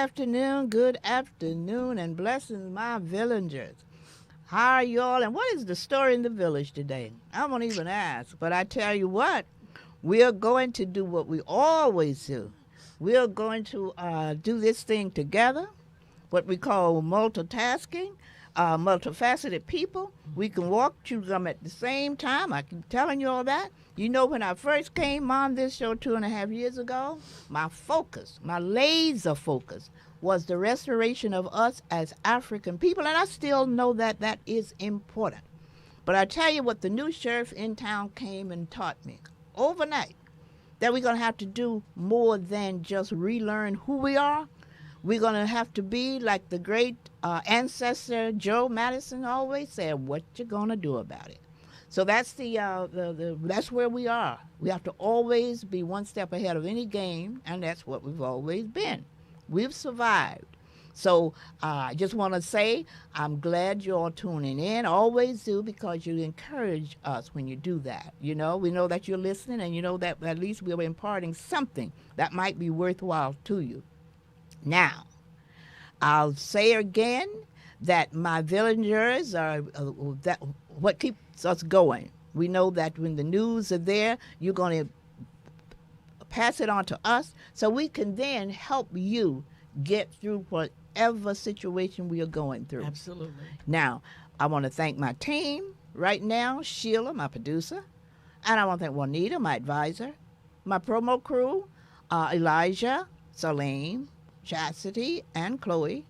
good afternoon, and blessings, my villagers. How are y'all, and what is the story in the village today? I won't even ask, but I tell you what, we are going to do what we always do. We are going to do this thing together, what we call multitasking, multifaceted people. We can walk through them at the same time. I keep telling you all that. You know, when I first came on this show 2.5 years ago, my focus, my laser focus, was the restoration of us as African people, and I still know that that is important. But I tell you what, the new sheriff in town came and taught me overnight that we're going to have to do more than just relearn who we are. We're going to have to be like the great ancestor Joe Madison always said, what you going to do about it? So that's that's where we are. We have to always be one step ahead of any game, and that's what we've always been. We've survived. So I just want to say I'm glad you're all tuning in. Always do, because you encourage us when you do that. You know, we know that you're listening, and you know that at least we're imparting something that might be worthwhile to you. Now, I'll say again that my villagers are that what keeps us going. We know that when the news are there, you're going to pass it on to us so we can then help you get through whatever situation we are going through. Absolutely. Now, I want to thank my team right now, Sheila, my producer, and I want to thank Juanita, my advisor, my promo crew, Elijah, Salim, Chastity, and Chloe.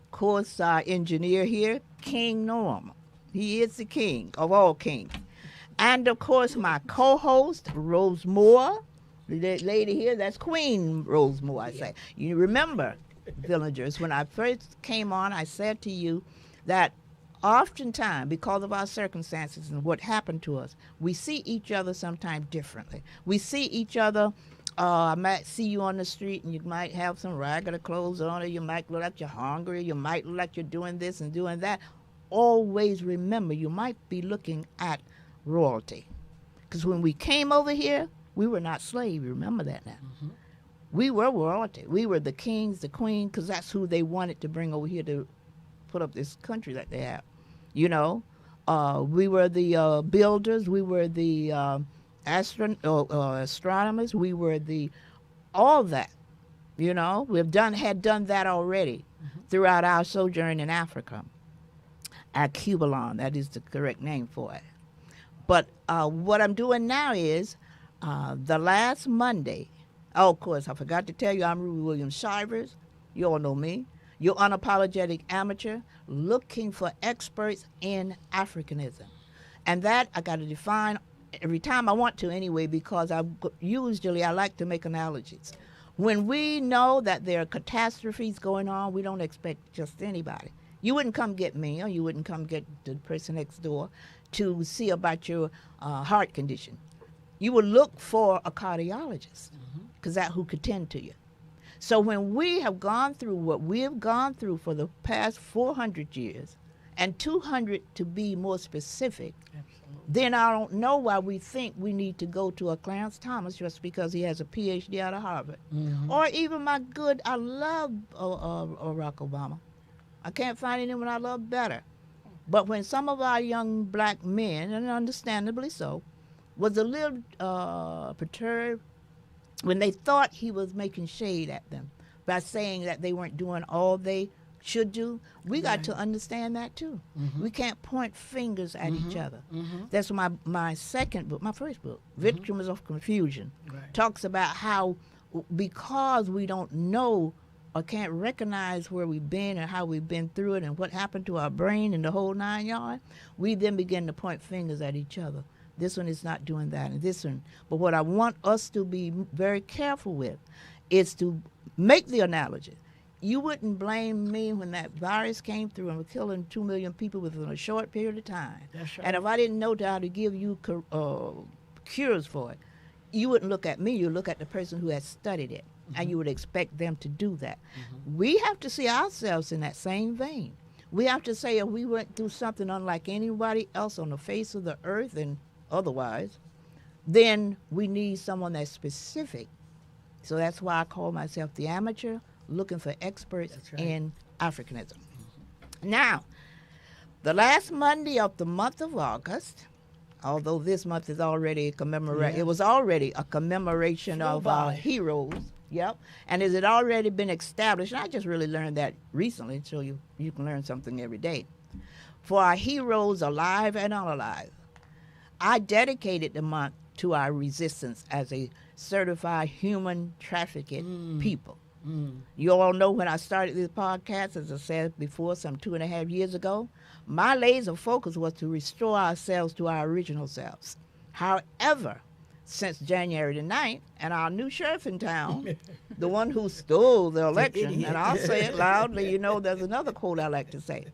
Of course, our engineer here, King Norm. He is the king of all kings. And, of course, my co-host, Rose Moore. The lady here, that's Queen Rose Moore, I say. You remember, villagers, when I first came on, I said to you that oftentimes, because of our circumstances and what happened to us, we see each other sometimes differently. We see each other. I might see you on the street and you might have some ragged clothes on, or you might look like you're hungry, you might look like you're doing this and doing that. Always remember, you might be looking at royalty. Because when we came over here, we were not slaves. Remember that now. Mm-hmm. We were royalty. We were the kings, the queen, because that's who they wanted to bring over here to put up this country that they have. You know, we were the builders. We were the astronomers. We were all that. You know, had done that already throughout our sojourn in Africa. Our Cubalon, that is the correct name for it. But what I'm doing now is the last Monday. Oh, of course, I forgot to tell you, I'm Ruby Williams Shivers. You all know me. You're unapologetic amateur looking for experts in Africanism. And that I got to define every time I want to anyway, because I like to make analogies. When we know that there are catastrophes going on, we don't expect just anybody. You wouldn't come get me, or you wouldn't come get the person next door to see about your heart condition. You would look for a cardiologist, because that's who could tend to you. So when we have gone through what we have gone through for the past 400 years, and 200 to be more specific, then I don't know why we think we need to go to a Clarence Thomas just because he has a PhD out of Harvard. Or even I love Barack Obama. I can't find anyone I love better. But when some of our young black men, and understandably so, was a little perturbed when they thought he was making shade at them by saying that they weren't doing all they should do, we got to understand that too. We can't point fingers at each other. That's my second book, my first book, Victims of Confusion, talks about how because we don't know or can't recognize where we've been and how we've been through it and what happened to our brain and the whole 9 yards, we then begin to point fingers at each other. This one is not doing that, and this one. But what I want us to be very careful with is to make the analogy. You wouldn't blame me when that virus came through and was killing 2 million people within a short period of time. That's right. And if I didn't know how to give you cures for it, you wouldn't look at me. You'd look at the person who has studied it, and you would expect them to do that. We have to see ourselves in that same vein. We have to say if we went through something unlike anybody else on the face of the earth and otherwise, then we need someone that's specific. So that's why I call myself the amateur looking for experts That's right. in Africanism. Now, the last Monday of the month of August, although this month is already it was already a commemoration Flew of our by. heroes. Yep. And it had already been established, and I just really learned that recently, so you can learn something every day. For our heroes alive and unalive, I dedicated the month to our resistance as a certified human trafficking people. You all know when I started this podcast, as I said before, some 2.5 years ago, my laser focus was to restore ourselves to our original selves. However, since January the 9th, and our new sheriff in town, the one who stole the election, and I'll say it loudly, you know, there's another quote I like to say.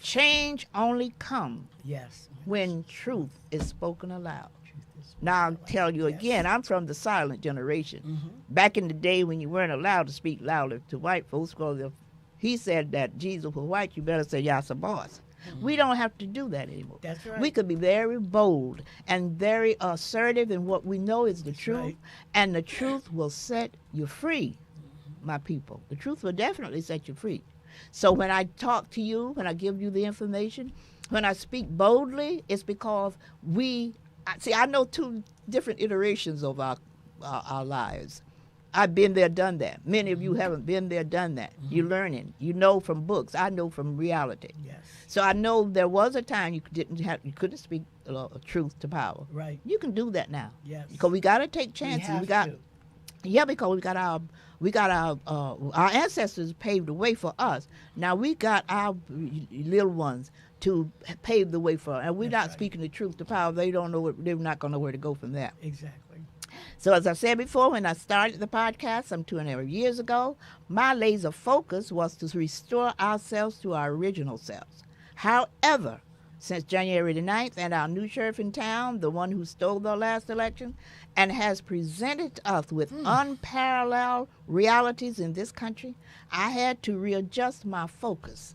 Change only comes Yes. when truth is spoken aloud. Now, I'll tell you again, I'm from the silent generation. Back in the day when you weren't allowed to speak loudly to white folks, because he said that Jesus was white, you better say Yassa boss. We don't have to do that anymore. That's right. We could be very bold and very assertive in what we know is the That's truth, right. and the truth will set you free, my people. The truth will definitely set you free. So when I talk to you, when I give you the information, when I speak boldly, it's because I know 2 different iterations of our lives. I've been there, done that. Many of you haven't been there, done that. You're learning. You know from books. I know from reality. Yes. So I know there was a time you couldn't speak truth to power. Right. You can do that now. Yes. Because we got to take chances. We have to. Yeah, because we got our ancestors paved the way for us. Now we got our little ones to pave the way for us. And we're not speaking the truth to power. They're not going to know where to go from there. Exactly. So as I said before, when I started the podcast some 2.5 years ago, my laser focus was to restore ourselves to our original selves. However, since January the 9th and our new sheriff in town, the one who stole the last election, and has presented us with unparalleled realities in this country, I had to readjust my focus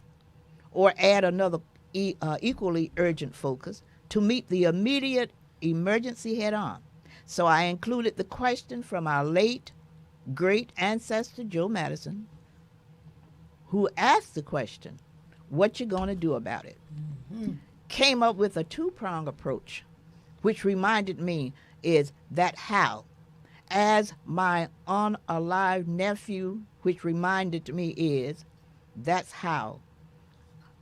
or add another equally urgent focus to meet the immediate emergency head on. So I included the question from our late great ancestor Joe Madison, who asked the question, what you going to do about it? Came up with a 2-pronged approach, which reminded me is that how. As my unalive nephew, which reminded me is, that's how.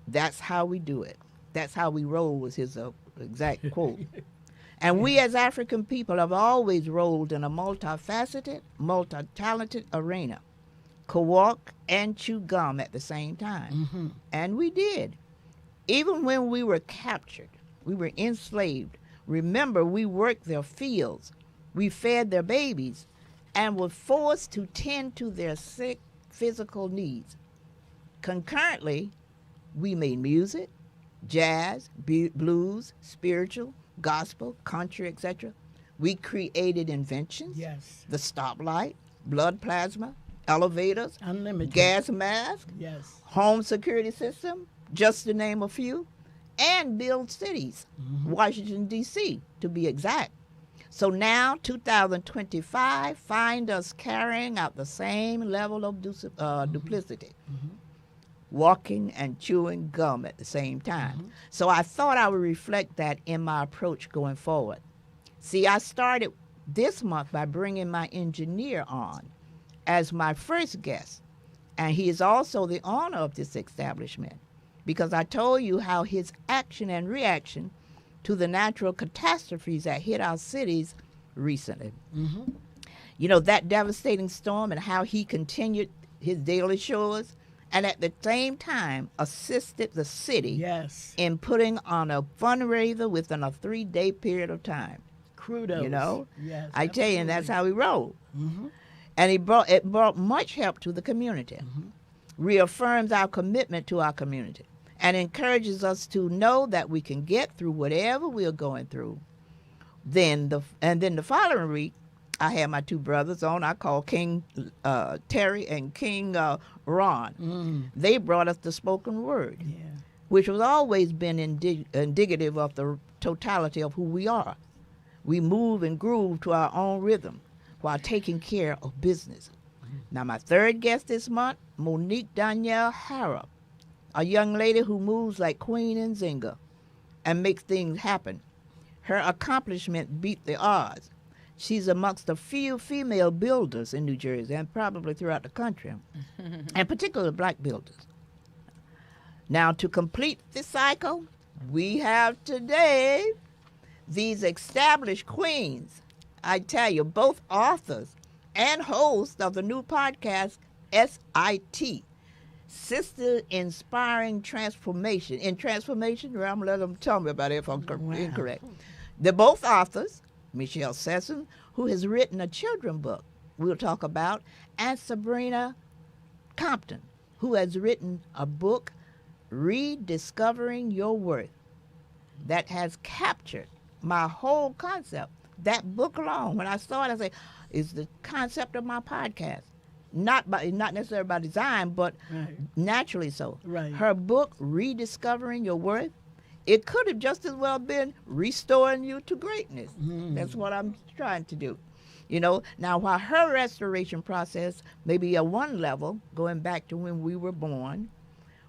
That's how we do it. That's how we roll was his exact quote. And we as African people have always rolled in a multifaceted, multi-talented arena. Could walk and chew gum at the same time. And we did. Even when we were captured, we were enslaved. Remember, we worked their fields. We fed their babies and were forced to tend to their sick physical needs. Concurrently, we made music, jazz, blues, spiritual, gospel, country, etc. We created inventions. Yes. The stoplight, blood plasma, elevators, Unlimited. gas mask, Yes. home security system, just to name a few, and build cities, Washington, D.C., to be exact. So now, 2025, find us carrying out the same level of duplicity, walking and chewing gum at the same time. So I thought I would reflect that in my approach going forward. See, I started this month by bringing my engineer on as my first guest, and he is also the owner of this establishment, because I told you how his action and reaction to the natural catastrophes that hit our cities recently. You know, that devastating storm, and how he continued his daily chores and at the same time assisted the city Yes. in putting on a fundraiser within a 3-day period of time. Kudos. You know, Yes. I tell you, and that's how we roll. Mm-hmm. And it brought much help to the community, reaffirms our commitment to our community, and encourages us to know that we can get through whatever we're going through. Then the following week, I had my 2 brothers on. I call King Terry and King Ron. They brought us the spoken word, which has always been indicative of the totality of who we are. We move and groove to our own rhythm while taking care of business. Now, my third guest this month, Monique Danielle Harrop, a young lady who moves like Queen Nzinga and makes things happen. Her accomplishment beat the odds. She's amongst the few female builders in New Jersey and probably throughout the country, and particularly black builders. Now, to complete the cycle, we have today these established queens. I tell you, both authors and hosts of the new podcast, SIT, Sister Inspiring Transformation. In Transformation, I'm going to let them tell me about it if I'm incorrect. They're both authors, Michelle Sesson, who has written a children's book we'll talk about, and Sabrina Compton, who has written a book, Rediscovering Your Worth, that has captured my whole concept. That book alone, when I saw it, I said, is the concept of my podcast. Not necessarily by design, but naturally so. Right. Her book, Rediscovering Your Worth, it could have just as well been Restoring You to Greatness. That's what I'm trying to do. You know, now while her restoration process may be at one level, going back to when we were born,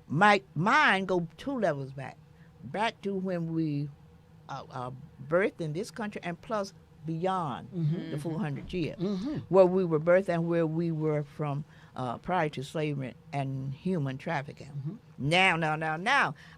mine go 2 levels back to when we birthed in this country, and plus beyond the 400 years, where we were birthed and where we were from prior to slavery and human trafficking. Now,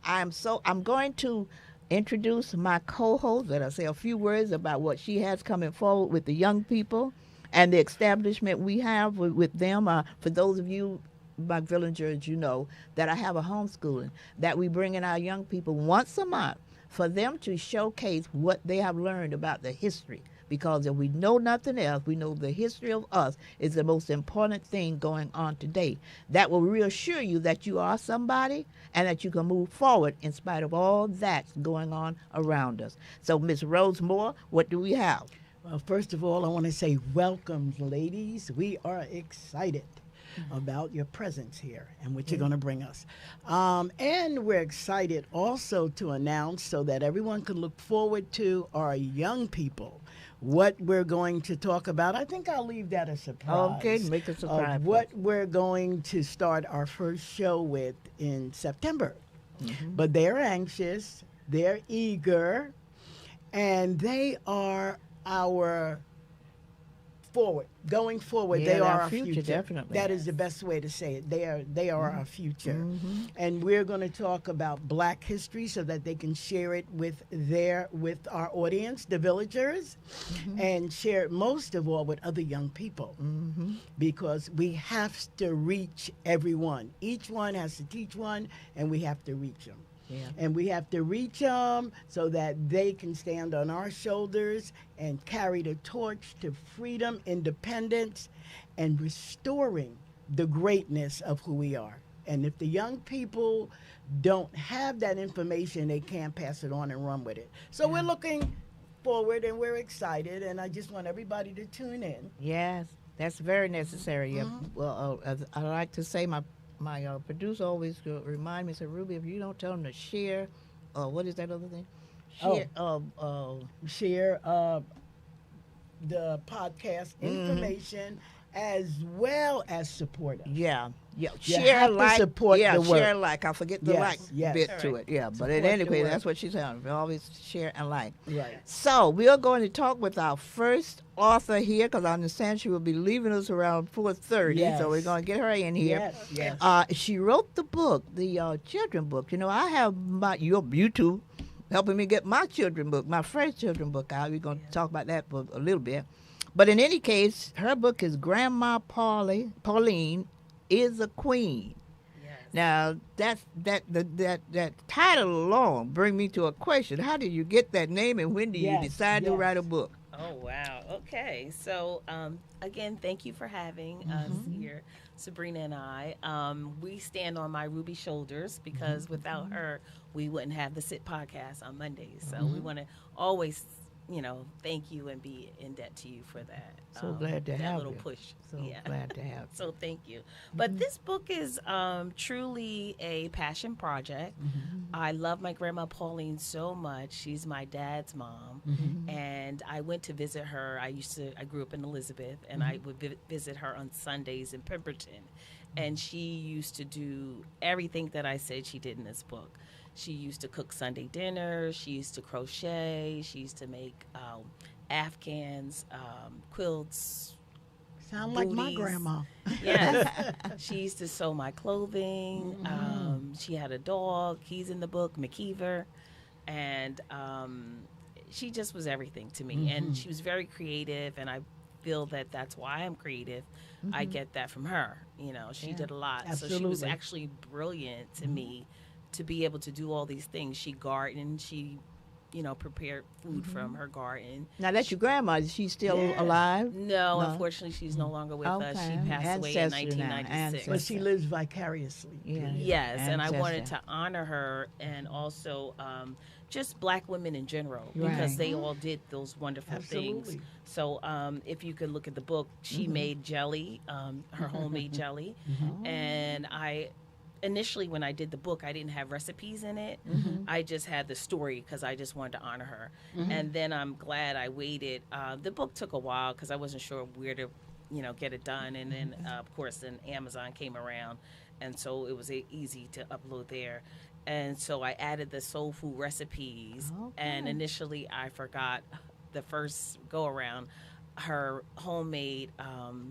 I'm going to introduce my co-host, that I say a few words about what she has coming forward with the young people and the establishment we have with them. For those of you, my villagers, you know that I have a homeschooling that we bring in our young people once a month for them to showcase what they have learned about the history. Because if we know nothing else, we know the history of us is the most important thing going on today. That will reassure you that you are somebody and that you can move forward in spite of all that's going on around us. So, Ms. Rose Moore, what do we have? Well, first of all, I want to say welcome, ladies. We are excited about your presence here and what you're going to bring us. And we're excited also to announce, so that everyone can look forward to our young people, what we're going to talk about. I think I'll leave that a surprise. Okay, make a surprise. What we're going to start our first show with in September. But they're anxious, they're eager, and they are our going forward. Yeah, they are our future, definitely. That is the best way to say it. They are our future. And we're going to talk about Black history so that they can share it with our audience, the villagers, and share it most of all with other young people. Because we have to reach everyone. Each one has to teach one, and we have to reach them. And we have to reach them so that they can stand on our shoulders and carry the torch to freedom, independence, and restoring the greatness of who we are. And if the young people don't have that information, they can't pass it on and run with it. So we're looking forward and we're excited, and I just want everybody to tune in. Yes, that's very necessary. Well, I like to say my producer always remind me, said, Ruby, if you don't tell them to share, what is that other thing? Share the podcast information as well as support us. Yeah. You Share, have like, to support the work. share, like. I forget the like bit to it. Yeah, but anyway, that's what she's saying. Always share and like. Right. So we are going to talk with our first author here, because I understand she will be leaving us around 4:30. Yes. So we're going to get her in here. Yes. She wrote the book, the children book. You know, I have you two helping me get my children book, my first children book out. We're going to talk about that for a little bit. But in any case, her book is Grandma Pauline is a Queen. Yes. Now, that title alone bring me to a question. How did you get that name, and when did you decide to write a book? Oh, wow. Okay. So, again, thank you for having us here, Sabrina and I. We stand on my Ruby shoulders because without her, we wouldn't have the SIT podcast on Mondays. So we want to always thank you and be in debt to you for that. So glad to that have little you. push. So Yeah. glad to have you. So thank you. But this book is truly a passion project. I love my grandma Pauline so much. She's my dad's mom, and I went to visit her. I grew up in Elizabeth, and I would visit her on Sundays in Pemberton, and she used to do everything that I said she did in this book. She used to cook Sunday dinners. She used to crochet. She used to make afghans, quilts. Sound like my booties. grandma. Yes. She used to sew my clothing. She had a dog. He's in the book, McKeever. And she just was everything to me. And she was very creative, and I feel that that's why I'm creative. I get that from her. She did a lot. So she was Absolutely. actually brilliant to me to be able to do all these things. She gardened. She, prepared food from her garden. Now, that's your grandma. Is she still alive? No, No. unfortunately, she's no longer with us. She Okay. passed away in Ancestor now. 1996. But she lives vicariously. Yeah. through you. Yes, and I wanted Ancestor. to honor her, and also just black women in general, Right. because they all did those wonderful things. Absolutely. So if you could look at the book, she made jelly, her homemade jelly, and initially when I did the book, I didn't have recipes in it. I just had the story because I just wanted to honor her. And then I'm glad I waited. The book took a while because I wasn't sure where to, get it done. And then, of course, then Amazon came around. And so it was easy to upload there. And so I added the soul food recipes. And initially I forgot the first go around her homemade,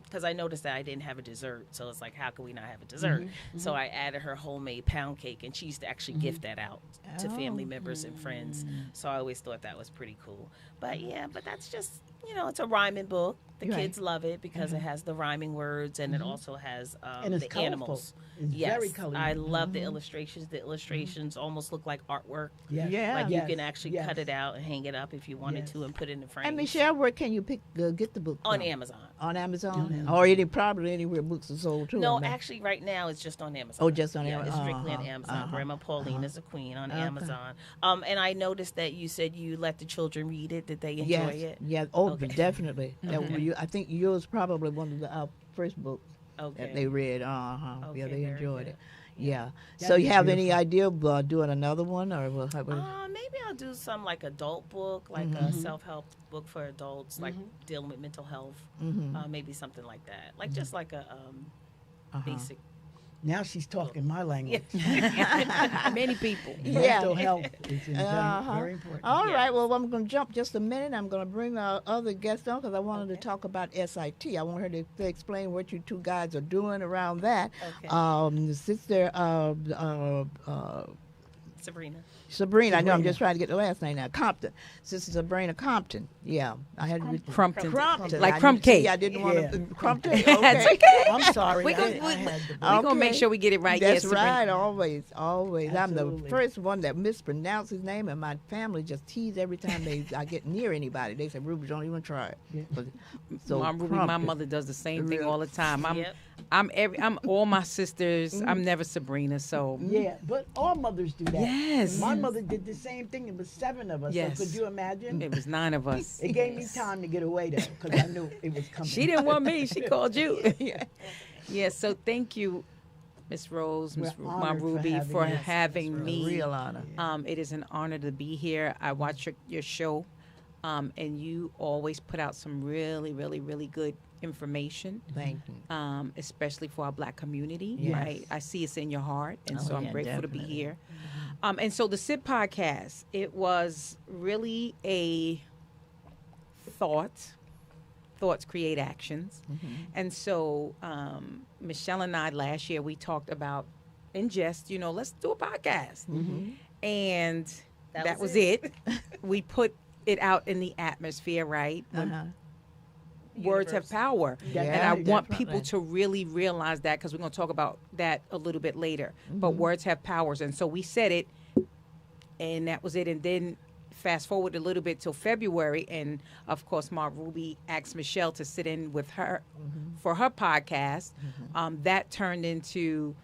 because I noticed that I didn't have a dessert, so it's like, how can we not have a dessert? So I added her homemade pound cake, and she used to actually gift that out to family members and friends. So I always thought that was pretty cool. But that's just, it's a rhyming book. The Right. kids love it because it has the rhyming words, and it also has And it's the colorful. animals. It's Yes, very colorful. I love the illustrations. The illustrations almost look like artwork. Yes. Yeah. Like Yes. you can actually Yes. cut it out and hang it up if you wanted Yes. to, and put it in the frame. And Michelle, where can you get the book On from? Amazon. On Amazon? Amazon. Or probably anywhere books are sold too. No, I mean. actually, right now it's just on Amazon. Oh, just on Yeah, Amazon. it's strictly on Uh-huh, Amazon. uh-huh, Grandma Pauline is a queen on Okay. Amazon. And I noticed that you said you let the children read it. Did they enjoy Yes. it? Yeah. Oh, Okay. definitely. That Okay. was I think yours probably one of the first books Okay. that they read. Yeah, Okay, they very enjoyed good. it. Yeah. That So you is have any beautiful. idea of doing another one, or what? Maybe I'll do some like adult book, like a self-help book for adults, like dealing with mental health. Maybe something like that. Like just like a basic. Now she's talking my language. Many people. Yeah. Mental health is Uh-huh. very important. All Yes. right. Well, I'm going to jump just a minute. I'm going to bring our other guest on because I wanted to talk about SIT. I want her to explain what you two guys are doing around that. Okay. Sister Sabrina. Sabrina, I know I'm Sabrina. just trying to get the last name now. Compton. Sister Sabrina Compton. Yeah. I had Crumpton. Crumpton. Like I crumb didn't- see, cake. I didn't want Yeah. to. Crumpton? Okay. That's okay. I'm sorry. We I gon- had the We're going to make Okay. sure we get it right. That's yes, right. Always, always. I'm the Absolutely. first one that mispronounced his name, and my family just tease every time I get near anybody. They say, "Ruby, don't even try it." Yeah. So Mom Ruby, my Crumpton. mother does the same thing Really? all the time. Yep. I'm all my sisters. I'm never Sabrina. So Yeah, but all mothers do that. Yes. My mother did the same thing. It was 7 of us. Yes. So could you imagine? it was 9 of us. It gave me time to get away though, because I knew it was coming. She didn't want me. She called you. Yeah. Yeah. So thank you, Miss Rose, Miss We're Mom honored for Ruby, having for you. having A me. real honor. It is an honor to be here. I watch your show, and you always put out some really, really, really good information, Thank you. especially for our Black community. Yes. Right? I see it's in your heart, and Oh, so I'm yeah, grateful to be definitely. here. And so the SIP podcast, it was really a thoughts create actions. And so Michelle and I last year, we talked about let's do a podcast. And that was it. We put it out in the atmosphere, right? When Uh-huh. words have power. Yeah, And I want people definitely. to really realize that, because we're going to talk about that a little bit later. But words have powers. And so we said it, and that was it. And then fast forward a little bit till February, and of course, Ma Ruby asked Michelle to sit in with her for her podcast. That turned into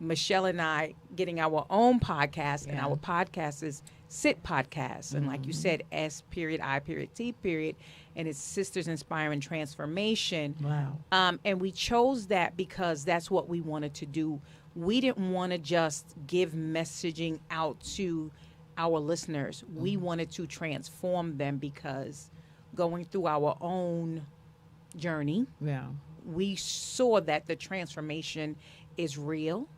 Michelle and I getting our own podcast, and Yeah. our podcast is Sit Podcast. And like you said, S.I.T. And it's Sisters Inspiring Transformation. Wow. And we chose that because that's what we wanted to do. We didn't want to just give messaging out to our listeners. We wanted to transform them, because going through our own journey, Yeah. we saw that the transformation is real,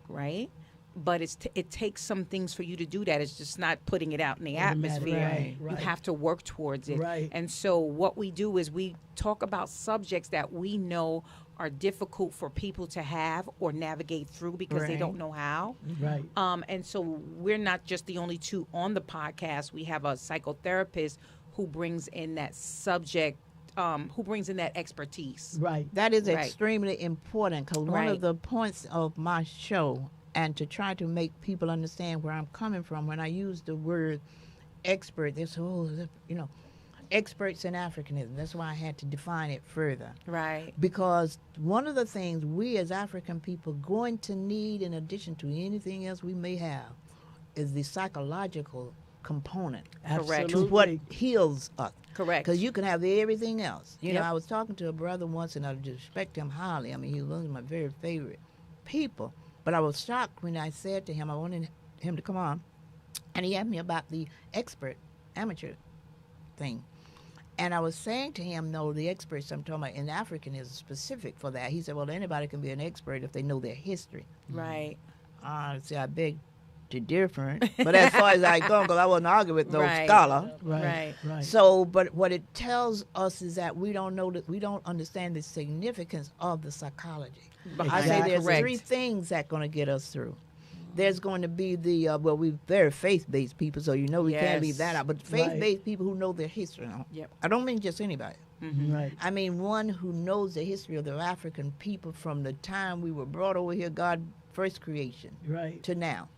right? But it takes some things for you to do that. It's just not putting it out in the atmosphere. Right, You right. have to work towards it. Right. And so what we do is we talk about subjects that we know are difficult for people to have or navigate through because they Right. don't know how. Right. And so we're not just the only two on the podcast. We have a psychotherapist who brings in that subject, who brings in that expertise. Right. That is Right. extremely important, because one Right. of the points of my show, and to try to make people understand where I'm coming from, when I use the word expert, they say, oh, experts in Africanism. That's why I had to define it further. Right. Because one of the things we as African people going to need, in addition to anything else we may have, is the psychological component Correct. to what Absolutely. heals us. Correct. Because you can have everything else. You know, Yep. I was talking to a brother once, and I respect him highly. I mean, he was one of my very favorite people. But I was shocked when I said to him, I wanted him to come on, and he asked me about the expert amateur thing. And I was saying to him, no, the experts I'm talking about in African is specific for that. He said, well, anybody can be an expert if they know their history. Right. I said, I beg to differ. But as far as I go, because I wasn't arguing with no Right. scholar. Right. Right. Right. So, but what it tells us is that we don't know that we don't understand the significance of the psychology. I say there's Correct. three things that going to get us through. There's going to be the well, we're very faith-based people, so you know we can't leave that Yes. out. But faith-based people who know their history. Yep. I don't mean just anybody. Right. I mean one who knows the history of the African people from the time we were brought over here, God first creation, Right. to now.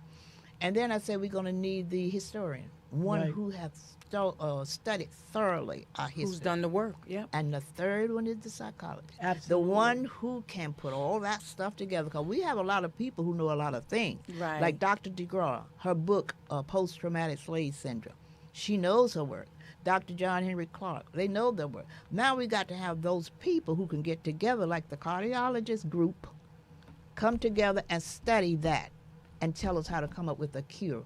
And then I said we're going to need the historian, one Right. who has studied thoroughly our history. Who's done the work? Yep. And the third one is the psychologist. Absolutely. The one who can put all that stuff together. Because we have a lot of people who know a lot of things. Right. Like Dr. DeGraw, her book, Post-Traumatic Slave Syndrome. She knows her work. Dr. John Henry Clark, they know their work. Now we got to have those people who can get together, like the cardiologist group, come together and study that and tell us how to come up with a cure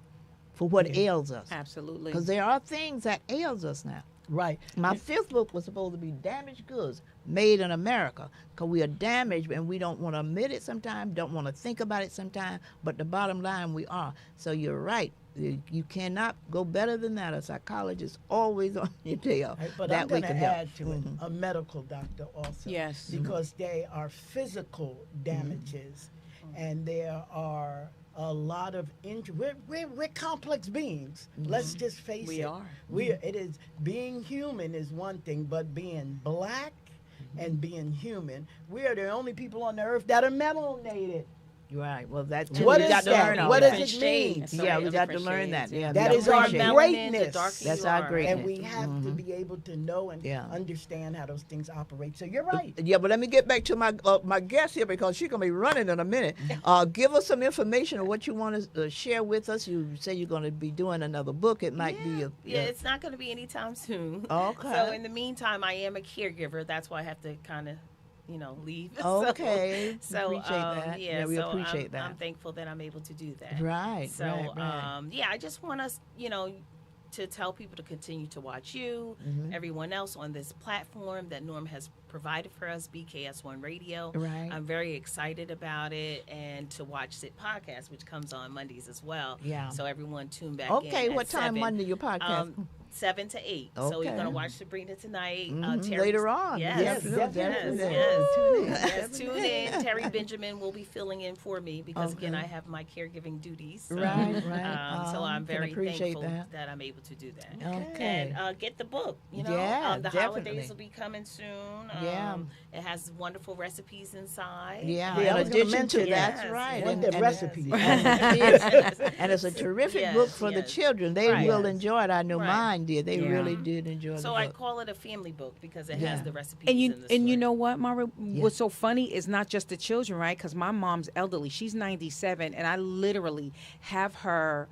for what ails us. Absolutely. Because there are things that ails us now. Right. My fifth book was supposed to be Damaged Goods Made in America, because we are damaged and we don't want to admit it sometimes, don't want to think about it sometimes, but the bottom line, we are. So you're right. You cannot go better than that. A psychologist always on your tail. Right, but that I'm we going to can help. add to it a medical doctor also. Yes. Because they are physical damages, and there are a lot of injury. We're complex beings. Let's just face We it. are. It is being human is one thing, but being black and being human, we are the only people on the earth that are melanated. Right. Well, that's What we is got to that? learn all What that. does it mean? Shades. So Yeah, many we got to different learn that. shades. Yeah, That we is our appreciate it. greatness. The darker That's you our are. greatness. And we have to be able to know and Yeah. understand how those things operate. So you're right. Yeah, but let me get back to my guest here, because she's going to be running in a minute. Give us some information of what you want to share with us. You say you're going to be doing another book. It might be a... Yeah, it's not going to be anytime soon. Okay. So in the meantime, I am a caregiver. That's why I have to kind of, leave. Okay. So Appreciate that. yeah, Yeah, we so appreciate that. I'm thankful that I'm able to do that. Right, So right. yeah, I just want us, to tell people to continue to watch you, Mm-hmm. everyone else on this platform that Norm has provided for us, BKS1 Radio. Right. I'm very excited about it, and to watch Sit Podcast, which comes on Mondays as well. Yeah. So everyone tune back in. Okay, at what time 7. Monday your podcast? 7 to 8. So you're Okay. going to watch Sabrina tonight. Mhm, later on. Yes, Yes, yes, definitely. yes. Tune in. Terry Benjamin will be filling in for me because, again, Okay. I have my caregiving duties. So, Right. so I'm Can very appreciate thankful that. I'm able to do that. Okay. And get the book. Yeah, the definitely. holidays will be coming soon. Yeah. It has wonderful recipes inside. Yeah, Yeah, I in was gonna addition to mention that, that. that's right. What And- the and- recipes? And it's a terrific Yes, book for the yes. children. They Right. will Yes. enjoy it, I know Right. mine mine did. They Yeah. really did enjoy So the I book. call it a family book because it Yeah. has the recipes And in the story. you know what, Mara? Yeah. What's so funny is not just the children, right? Because my mom's elderly. She's 97, and I literally have her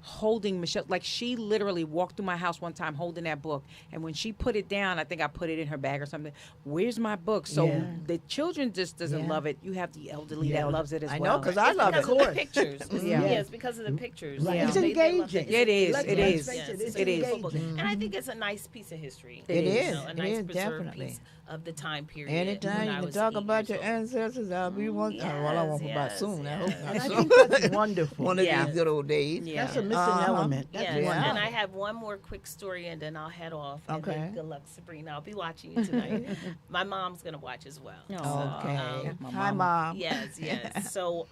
holding Michelle. Like, she literally walked through my house one time holding that book, and when she put it down, I think I put it in her bag or something. Where's my book? So Yeah. the children just doesn't Yeah. love it. You have the elderly Yeah. that loves it as I well. know, 'cause I It's love because it. of the pictures. Yeah. Yeah, it's because of the pictures. Right. Yeah. It's They love engaging. It's It is, engaging. it Let's is. face Yes, it, it's it's a beautiful engaging. book. And I think it's a nice piece of history. It You is. know, a It nice is, preserved definitely. piece of the time period. Anytime when you I can was talk 8 about years your old. ancestors, I'll be one. Yes, Well, I won't about yes, soon. I hope yes. not And I soon. think that's wonderful. One of Yeah. these good old days. Yeah. That's a missing Uh-huh. element. That's Yes, Yeah. wonderful. and I have one more quick story, and then I'll head off. And Okay. then good luck, Sabrina. I'll be watching you tonight. My mom's gonna watch as well. Oh, Okay. my Hi, mama. Mom. Yes, yes. So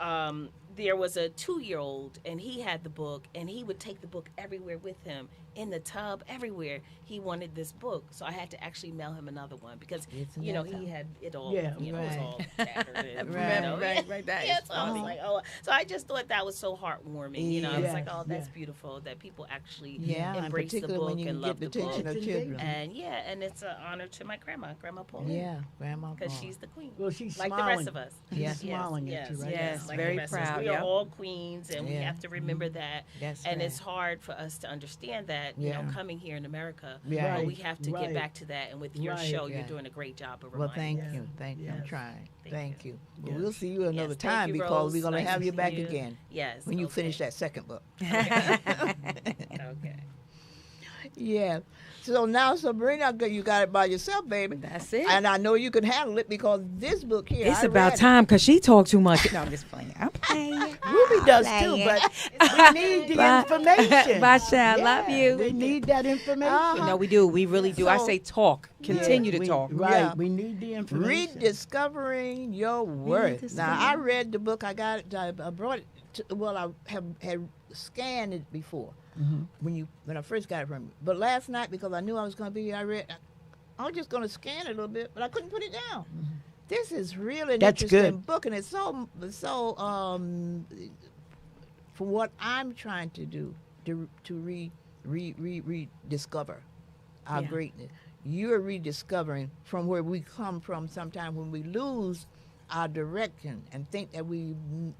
there was a 2-year-old, and he had the book, and he would take the book everywhere with him, in the tub, everywhere. He wanted this book, so I had to actually mail him another one because It's in you know that he tub. had it all. Yeah, you know, it was right. all tattered. And, Right, you know, right. That yeah, is so I was funny. like, oh, so I just thought that was so heartwarming. You know, I was Yes, like, oh, that's yeah. beautiful that people actually Yeah, and embrace the particularly book when you and can love get the the attention book. of It's children. And yeah, and it's an honor to my grandma, Grandma Paul. Yeah, Grandma. Because Paul. she's the queen. Well, she's Like smiling. the rest of us. Yeah. She's smiling at you right yes, now. Like very the rest of us. proud, We yep. are all queens, and we Yeah. have to remember that. That's And right. it's hard for us to understand that, you know, Yeah. coming here in America. Yeah. But we have to Right. get back to that. And with your Right. show, Yeah. you're doing a great job of Well, reminding thank us. you. Thank you. I'm Yes. trying. Thank Thank you. But Yes. we'll see you another Yes, thank time you, because Rose. we're going to Nice have to you see back you. again Yes. when you okay. finish that second book. Okay. Yeah. So now, Sabrina, you got it by yourself, baby. That's it. And I know you can handle it because this book here. It's I about read time because she talked too much. No, I'm just playing. I'm playing. Ruby does too, but we need the Bye. information. Bye, child. Love Yeah, you. We need that information. Uh-huh. No, we do. We really do. I So- say talk. Continue to We- talk. Right. Yeah. We need the information. Rediscovering Your Worth. Now, I read the book. I got it. I brought it. Well, I had scanned it before when I first got it from you. But last night, because I knew I was going to be here, I was just going to scan it a little bit, but I couldn't put it down. This is really an That's interesting good. book, and it's so for what I'm trying to do to rediscover our Yeah. greatness. You're rediscovering from where we come from. Sometimes when we lose our direction and think that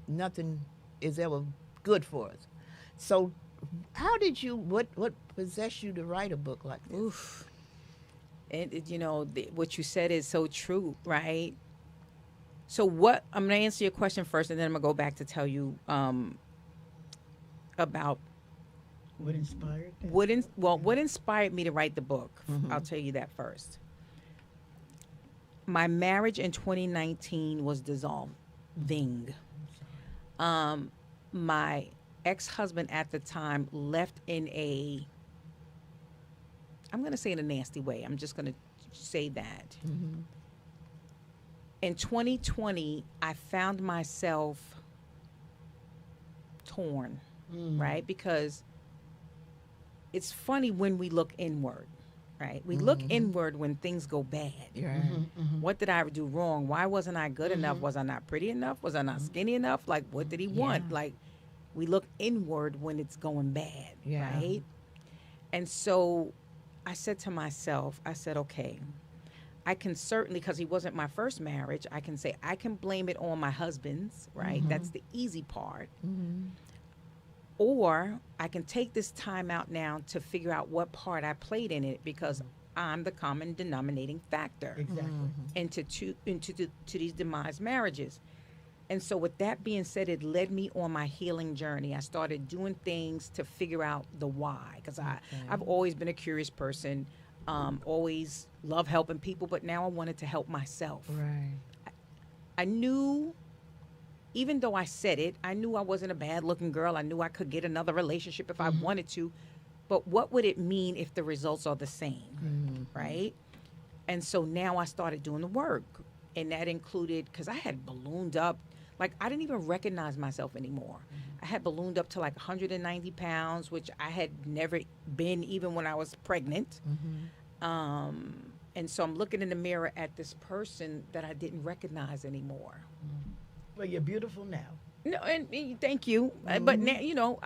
nothing is ever good for us. So, how did you? What possessed you to write a book like this? Oof. And you know what you said is so true, right? So what? I'm gonna answer your question first, and then I'm gonna go back to tell you about What inspired that? what inspired me to write the book. I'll tell you that first. My marriage in 2019 was dissolving. My ex-husband at the time left in I'm going to say in a nasty way. I'm just going to say that. In 2020, I found myself torn, right? Because it's funny when we look inward, right? We look inward when things go bad. Yeah. What did I do wrong? Why wasn't I good enough? Was I not pretty enough? Was I not skinny enough? Like, what did he want? Yeah. Like, we look inward when it's going bad, Yeah. right? And so I said to myself, okay, I can certainly, because he wasn't my first marriage, I can say I can blame it on my husband's, right? That's the easy part. Or I can take this time out now to figure out what part I played in it because I'm the common denominating factor Exactly. into these demise marriages. And so with that being said, it led me on my healing journey. I started doing things to figure out the why, because I've always been a curious person, always love helping people, but now I wanted to help myself. Right. I knew, even though I said it, I knew I wasn't a bad looking girl. I knew I could get another relationship if I wanted to, but what would it mean if the results are the same, right? And so now I started doing the work, and that included, because I had ballooned up, like I didn't even recognize myself anymore. I had ballooned up to like 190 pounds, which I had never been even when I was pregnant. And so I'm looking in the mirror at this person that I didn't recognize anymore. Well, you're beautiful now. No, and thank you. But now, you know,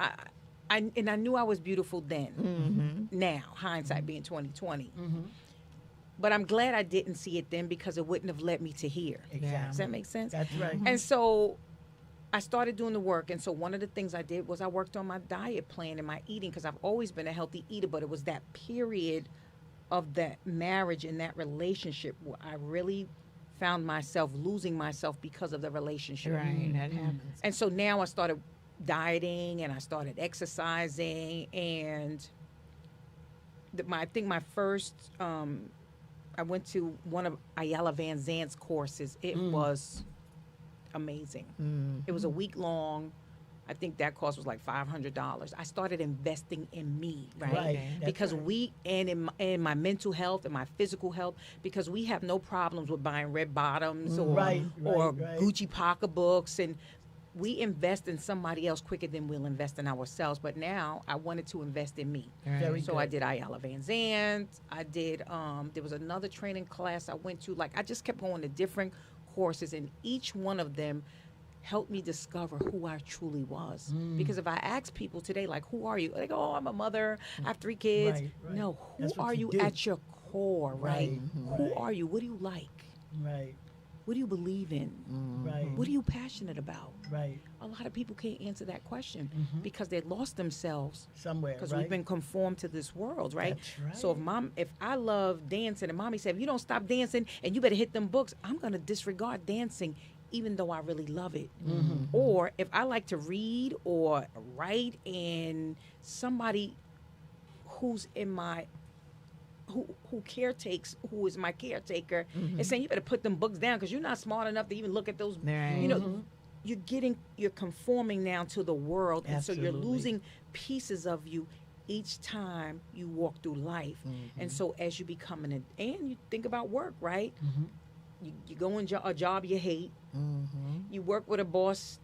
I knew I was beautiful then. Now, hindsight being 2020. But I'm glad I didn't see it then, because it wouldn't have led me to here. Exactly. Does that make sense? That's right. And so I started doing the work. And so one of the things I did was I worked on my diet plan and my eating, because I've always been a healthy eater, but it was that period of that marriage and that relationship where I really found myself losing myself because of the relationship. Right, that happens. And so now I started dieting and I started exercising, and I think my first, I went to one of Ayala Van Zant's courses. It was amazing. It was a week long. I think that cost was like $500. I started investing in me, right? Right. That's Because right. in my mental health and my physical health, because we have no problems with buying red bottoms or Right. Gucci pocketbooks, and we invest in somebody else quicker than we'll invest in ourselves. But now I wanted to invest in me. Very So good. I did Ayala Van Zant. I did, there was another training class I went to. Like, I just kept going to different courses, and each one of them helped me discover who I truly was. Because if I ask people today, like, who are you? They go, oh, I'm a mother, I have 3 kids. Right. No, who That's what are you you do. at your core, right? Who Right. are you? What do you like? Right. What do you believe in? Right. What are you passionate about? Right. A lot of people can't answer that question because they lost themselves Somewhere. because Right. we've been conformed to this world, right? That's So right. if I love dancing and mommy said, if you don't stop dancing and you better hit them books, I'm going to disregard dancing even though I really love it. Or if I like to read or write, and somebody who's in my who caretakes, who is my caretaker, is saying you better put them books down because you're not smart enough to even look at those. Right. You know, you're conforming now to the world, and so you're Absolutely. losing pieces of you each time you walk through life. And so as you become and you think about work, right? You go in a job you hate. You work with a boss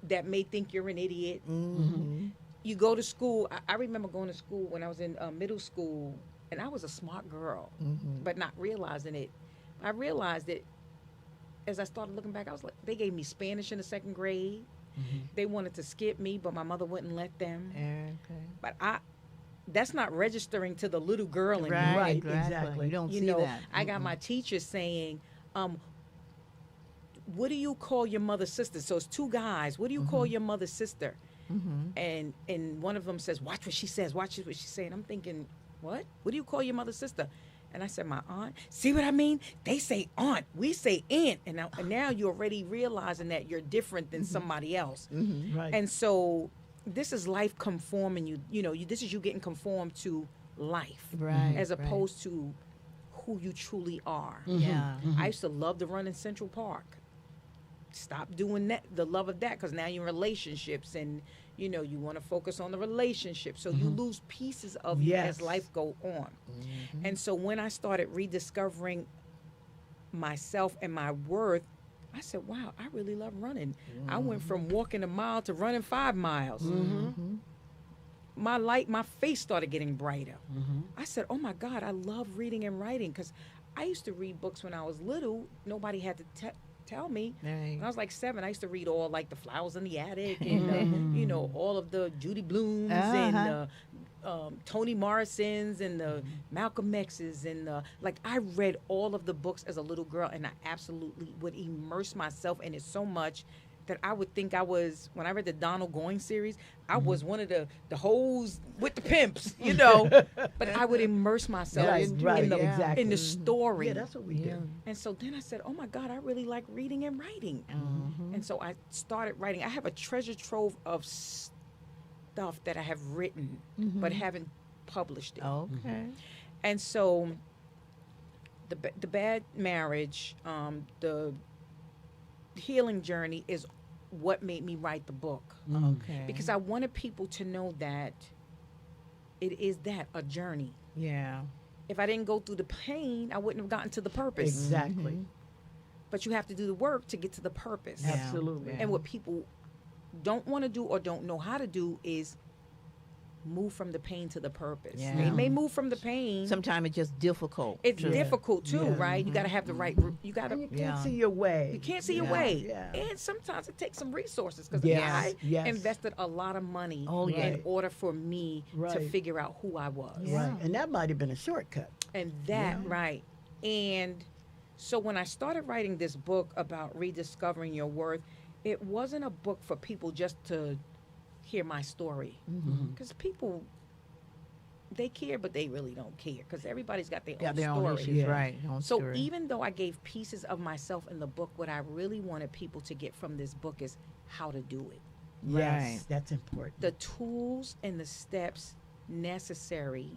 that may think you're an idiot. You go to school. I remember going to school when I was in middle school, and I was a smart girl, but not realizing it. I realized it as I started looking back. I was like, they gave me Spanish in the 2nd grade. They wanted to skip me, but my mother wouldn't let them. Okay. But that's not registering to the little girl in me. Right, exactly. exactly. You don't You see know, that. I got my teacher saying, what do you call your mother's sister? So it's 2 guys. What do you call your mother's sister? And one of them says, watch what she says. Watch what she's saying. I'm thinking, what? What do you call your mother's sister? And I said, my aunt. See what I mean? They say aunt. We say aunt. And now you're already realizing that you're different than somebody else. Right. And so this is life conforming you. You know, this is you getting conformed to life. Right, As right. opposed to who you truly are. Yeah. I used to love to run in Central Park. Stop doing that, the love of that, because now you're in relationships, and you know you want to focus on the relationship, so you lose pieces of you as Yes. life go on. And so when I started rediscovering myself and my worth, I said, wow, I really love running. I went from walking a mile to running 5 miles. My face started getting brighter. I said, oh my God, I love reading and writing, because I used to read books when I was little. Nobody had to tell me. Right. When I was like 7, I used to read all like The Flowers in the Attic and you know, all of the Judy Blooms and Toni Morrison's and the Malcolm X's and like I read all of the books as a little girl, and I absolutely would immerse myself in it so much that I would think I was, when I read the Donald Goines series, I was one of the hoes with the pimps, you know. But I would immerse myself Right, right, in the exactly. in the story. Yeah, that's what we do. And so then I said, oh my God, I really like reading and writing. And so I started writing. I have a treasure trove of stuff that I have written, but haven't published it. Okay. And so the bad marriage, the healing journey is what made me write the book. Okay. Because I wanted people to know that it is a journey. Yeah. If I didn't go through the pain, I wouldn't have gotten to the purpose. Exactly. But you have to do the work to get to the purpose. Yeah. Absolutely. Yeah. And what people don't want to do or don't know how to do is move from the pain to the purpose. Yeah. They may move from the pain. Sometimes it's just difficult. It's to- difficult too, Yeah. right? You got to have the right. You got And you to. can't Yeah. see your way. You can't see your Yeah. way, Yeah. and sometimes it takes some resources because Yes, I yes. invested a lot of money Oh, yeah. in Right. order for me to Right. figure out who I was. Yeah. Right. And that might have been a shortcut. And that, Yeah. right. And so when I started writing this book about rediscovering your worth, it wasn't a book for people just to hear my story. Mm-hmm. Because people, they care, but they really don't care because everybody's got their Got own their story. own issues, Yeah. right? Own So story. even though I gave pieces of myself in the book, what I really wanted people to get from this book is how to do it. Yes, Right. that's important. The tools and the steps necessary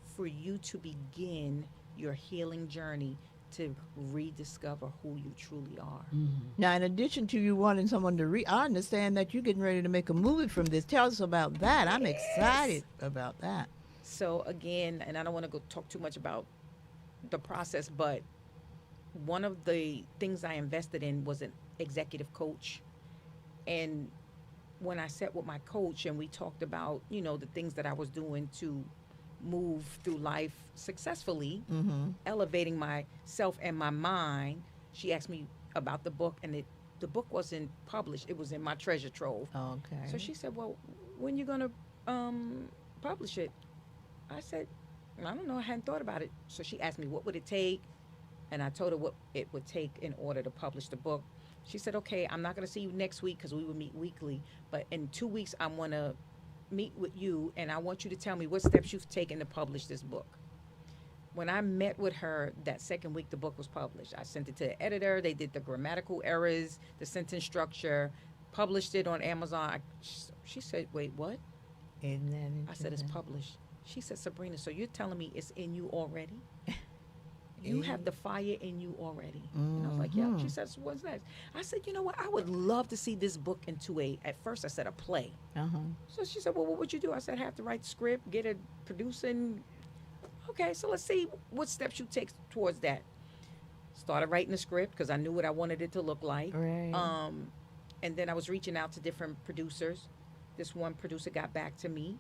for you to begin your healing journey to rediscover who you truly are. Now, in addition to you wanting someone to read, I understand that you're getting ready to make a movie from this. Tell us about that. I'm excited about that. So again, and I don't want to go talk too much about the process, but one of the things I invested in was an executive coach. And when I sat with my coach and we talked about, you know, the things that I was doing to move through life successfully, elevating myself and my mind, she asked me about the book, and the book wasn't published. It was in my treasure trove. Okay. So she said, well, when you going to publish it? I said, I don't know. I hadn't thought about it. So she asked me, what would it take? And I told her what it would take in order to publish the book. She said, okay, I'm not going to see you next week because we would meet weekly. But in 2 weeks, I want to meet with you, and I want you to tell me what steps you've taken to publish this book. When I met with her that second week, the book was published. I sent it to the editor. They did the grammatical errors, the sentence structure, published it on Amazon. She said, wait, what? Isn't that I said, it's interesting? published. She said, Sabrina, so you're telling me it's in you already? You have the fire in you already. And I was like, yeah. She says, what's next? I said, you know what? I would love to see this book into at first I said a play. Uh-huh. So she said, well, what would you do? I said, I have to write the script, get it producing. Okay, so let's see what steps you take towards that. Started writing the script because I knew what I wanted it to look like. Right. And then I was reaching out to different producers. This one producer got back to me.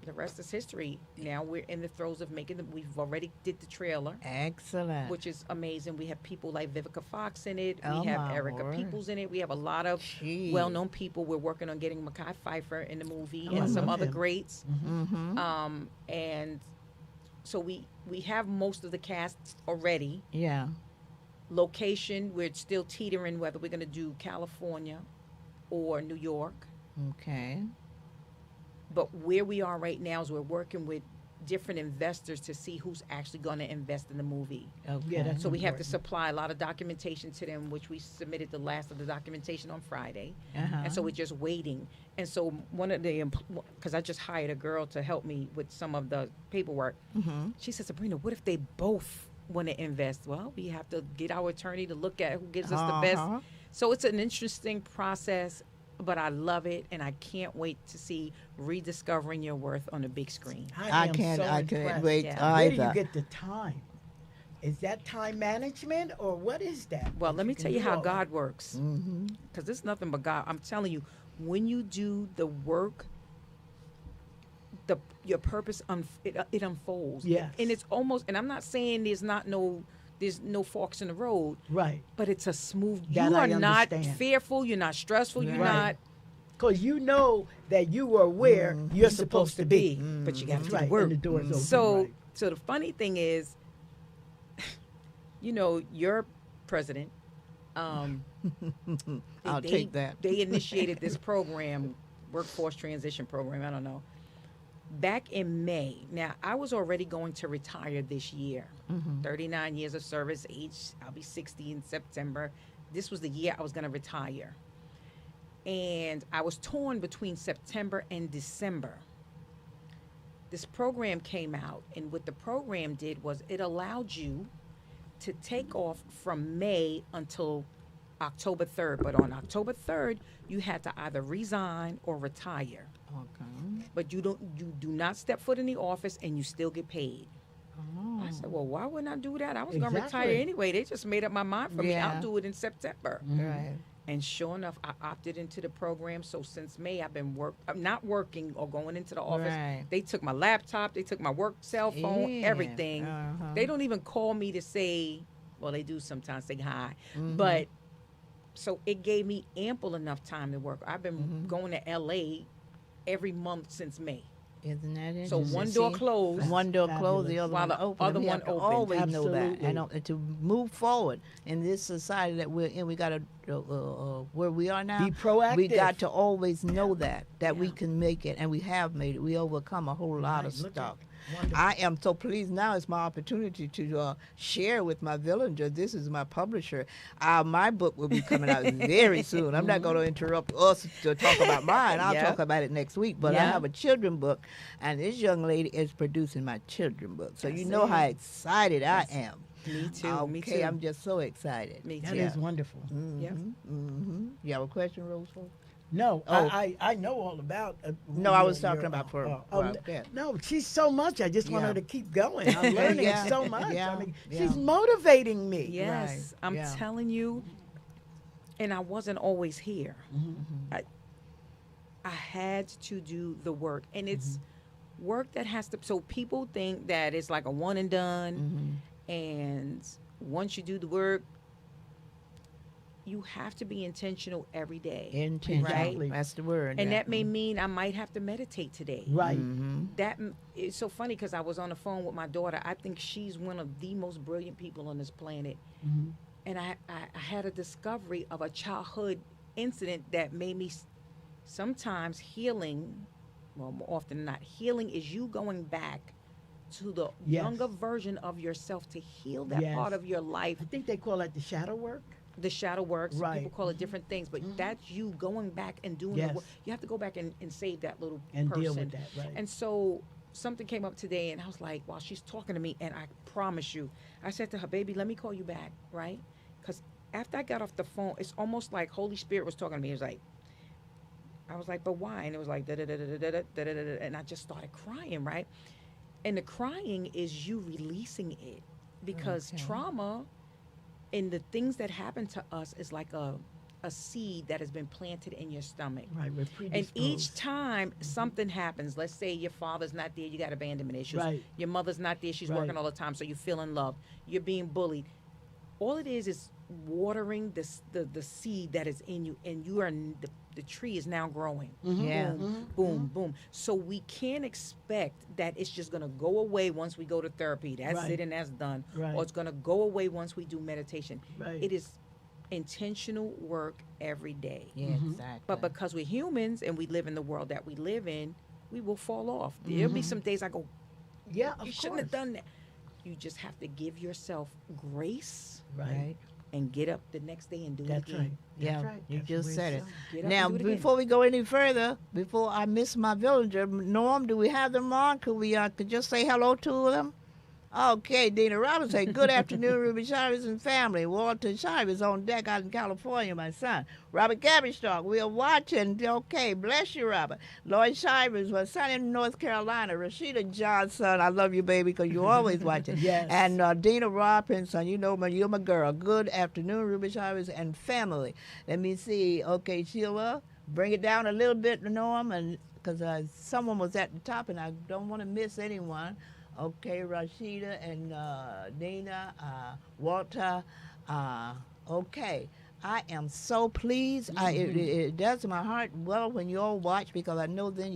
The rest is history. Now we're in the throes of making we've already did the trailer, Excellent. which is amazing. We have people like Vivica Fox in it. Oh, We have my Erica word. Peoples in it. We have a lot of Gee. well-known people. We're working on getting Mekhi Phifer in the movie Oh, I and some love other him. greats. Mm-hmm. And so we have most of the cast already. Yeah. Location, we're still teetering whether we're going to do California or New York. Okay. But where we are right now is we're working with different investors to see who's actually going to invest in the movie. Okay. Yeah, that's So we have to important. supply a lot of documentation to them, which we submitted the last of the documentation on Friday. Uh-huh. And so we're just waiting. And so one of the, because I just hired a girl to help me with some of the paperwork. Mm-hmm. She said, Sabrina, what if they both want to invest? Well, we have to get our attorney to look at who gives us the best. Uh-huh. So it's an interesting process, but I love it, and I can't wait to see Rediscovering Your Worth on the big screen. I am can't. so I can't impressed. wait Yeah. Where do either. you get the time? Is that time management or what is that? Well, that let me can tell you do how all God works, Mm-hmm. because it's nothing but God. I'm telling you, when you do the work, your purpose it unfolds. Yes. And it's almost, and I'm not saying there's no forks in the road, that? Right. but it's a smooth. That You I are not understand. fearful. You're not stressful. You're Right. not. Because you know that you are where you're supposed to be. But you got to That's do right. the work. And the door's open. So, right. so the funny thing is, you know, your president, I'll they- take that. They initiated this program, workforce transition program. I don't know. Back in May. Now, I was already going to retire this year. 39 years of service age. I'll be 60 in September. This was the year I was going to retire. And I was torn between September and December. This program came out, and what the program did was it allowed you to take off from May until October 3rd. But on October 3rd, you had to either resign or retire. Okay. But you do not step foot in the office, and you still get paid. I said, well, why wouldn't I do that? I was going to retire Exactly. anyway. They just made up my mind for me. Yeah. I'll do it in September. Right. And sure enough, I opted into the program. So since May, I'm not working or going into the office. Right. They took my laptop, they took my work cell phone, Yeah. everything. Uh-huh. They don't even call me to say, well, they do sometimes say hi. Mhm. But so it gave me ample enough time to work. I've been Mhm. going to LA every month since May. Isn't that So interesting? one door See? closed. One door closed, the Fabulous. other While one the open. other We one have to opened. always know that, Absolutely. and to move forward in this society that we're in, we got to where we are now. Be proactive. We got to always know that we Yeah. can make it, and we have made it. We overcome a whole lot of Right, look at stuff. Wonderful. I am so pleased. Now it's my opportunity to share with my villager. This is my publisher. My book will be coming out very soon. I'm not going to interrupt us to talk about mine. I'll Yeah. talk about it next week. But I Yeah. have a children book, and this young lady is producing my children book. So you That's know it. how excited I That's- am. Me too. Okay, Me too. I'm just so excited. Me That too. is wonderful. Mm-hmm, Yep. mm-hmm. You have a question, Rose? No, Oh. I know all about. No, I was talking about for yeah. no, she's so much. I just want Yeah. her to keep going. I'm learning Yeah, so much. yeah, I mean, yeah. she's motivating me. Yes, Right, I'm yeah. telling you. And I wasn't always here. Mm-hmm. I had to do the work, and it's work that has to. So people think that it's like a one and done, Mm-hmm. and once you do the work, you have to be intentional every day. Intentional. Exactly. That's the word. And yeah. that may mean I might have to meditate today. Right. Mm-hmm. It's so funny because I was on the phone with my daughter. I think she's one of the most brilliant people on this planet. Mhm. And I had a discovery of a childhood incident that made me sometimes healing, well, more often than not, healing is you going back to the Yes. younger version of yourself to heal that Yes. part of your life. I think they call that the shadow work. The shadow works. Right. People call it different things, but that's you going back and doing Yes. the work. You have to go back and save that little And person. deal with that, right. And so something came up today, and I was like, while she's talking to me, and I promise you, I said to her, baby, let me call you back, right? Because after I got off the phone, it's almost like Holy Spirit was talking to me. It was like, I was like, but why? And it was like, da da da da da da da da da, and I just started crying, right? And the crying is you releasing it, because Okay. trauma and the things that happen to us is like a seed that has been planted in your stomach. Right. We're And predisposed. each time something happens, let's say your father's not there, you got abandonment issues. Right. Your mother's not there, she's Right. working all the time, so you feel in love. You're being bullied. All it is watering the seed that is in you, and you are the tree is now growing. Yeah. Boom, boom, boom. So we can't expect that it's just going to go away once we go to therapy. That's Right. it and that's done. Right. Or it's going to go away once we do meditation. Right. It is intentional work every day. Yeah, Mhm. exactly. But because we're humans and we live in the world that we live in, we will fall off. There'll be some days I go, Yeah, of you shouldn't have course. done that. You just have to give yourself grace Right. and get up the next day and do That's it again. right. Yeah, That's right. you That's just the way said it's it. done. Get up Now, and do it again. before we go any further, before I miss my villager, Norm, do we have them on? Could we could just say hello to them? Okay, Dina Roberts say, good afternoon, Ruby Chavez and family. Walter Chavez on deck out in California, my son. Robert Cabbage Talk, we are watching. Okay, bless you, Robert. Lloyd Chavez, my son in North Carolina. Rashida Johnson, I love you, baby, because you always watching. Yes. And Dina Robinson, you know, you're my girl. Good afternoon, Ruby Chavez and family. Let me see. Okay, Sheila, bring it down a little bit, Norm, and because someone was at the top, and I don't want to miss anyone. Okay, Rashida and Dina, Walter. Okay, I am so pleased. It does my heart well when you all watch, because I know then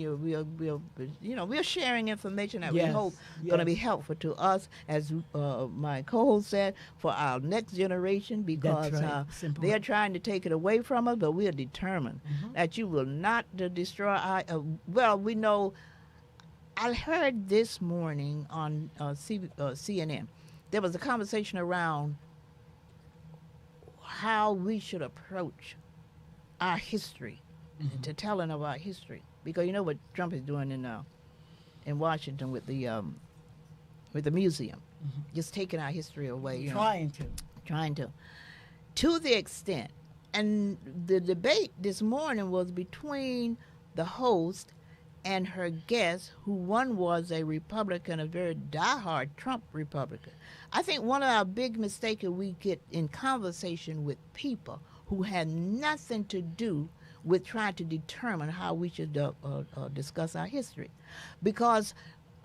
we're sharing information that we Yes, hope going to yes. be helpful to us, as my co-host said, for our next generation, because That's right. It's important. they're trying to take it away from us, but we are determined that you will not destroy our. Well, we know. I heard this morning on CNN, there was a conversation around how we should approach our history, to telling of our history, because you know what Trump is doing in Washington with the museum, just taking our history away. You know, trying to the extent, and the debate this morning was between the host and her guest, who one was a Republican, a very diehard Trump Republican. I think one of our big mistakes we get in conversation with people who had nothing to do with trying to determine how we should discuss our history. Because,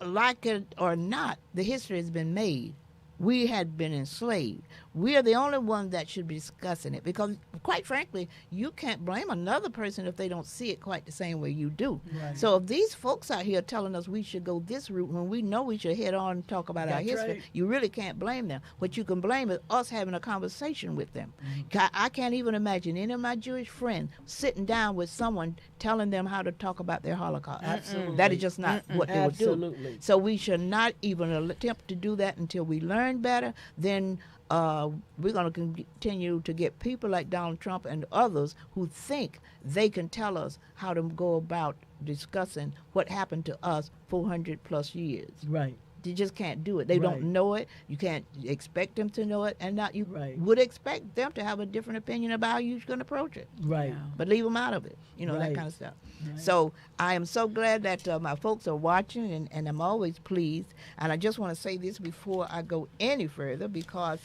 like it or not, the history has been made. We had been enslaved. We are the only ones that should be discussing it, because, quite frankly, you can't blame another person if they don't see it quite the same way you do. Right. So if these folks out here telling us we should go this route when we know we should head on and talk about our That's history, right. you really can't blame them. What you can blame is us having a conversation with them. I can't even imagine any of my Jewish friends sitting down with someone telling them how to talk about their Holocaust. Absolutely. That is just not what they would do. Absolutely. So we should not even attempt to do that until we learn better. Then we're going to continue to get people like Donald Trump and others who think they can tell us how to go about discussing what happened to us 400 plus years. Right. They just can't do it. They Right. don't know it. You can't expect them to know it, and not you Right. would expect them to have a different opinion about how you're going to approach it. Right. Yeah. But leave them out of it, that Right. kind of stuff. Right. So I am so glad that my folks are watching, and I'm always pleased. And I just want to say this before I go any further, because